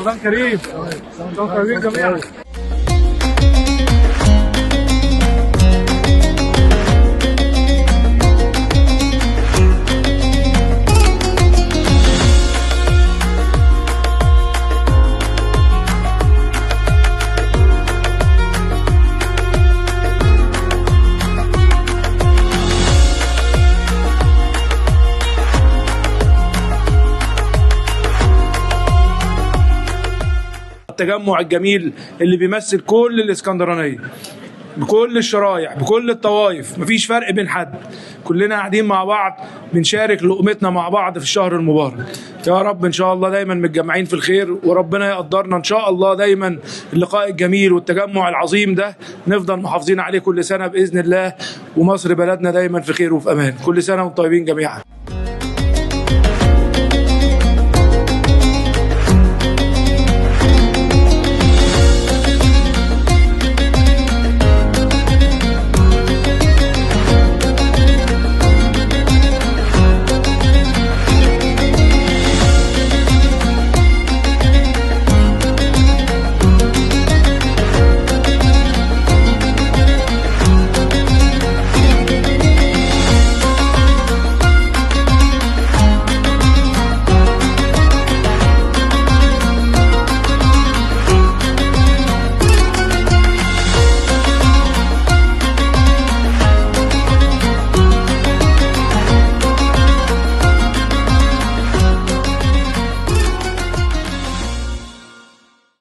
رمضان كريم. رمضان كريم جميعا. التجمع الجميل اللي بيمثل كل الاسكندرانيه بكل الشرايح بكل الطوائف، مفيش فرق بين حد، كلنا قاعدين مع بعض بنشارك لقمتنا مع بعض في الشهر المبارك. يا رب ان شاء الله دايما متجمعين في الخير، وربنا يقدرنا ان شاء الله دايما اللقاء الجميل والتجمع العظيم ده نفضل محافظين عليه كل سنه باذن الله، ومصر بلدنا دايما في خير وفي امان. كل سنه وانتم طيبين جميعا.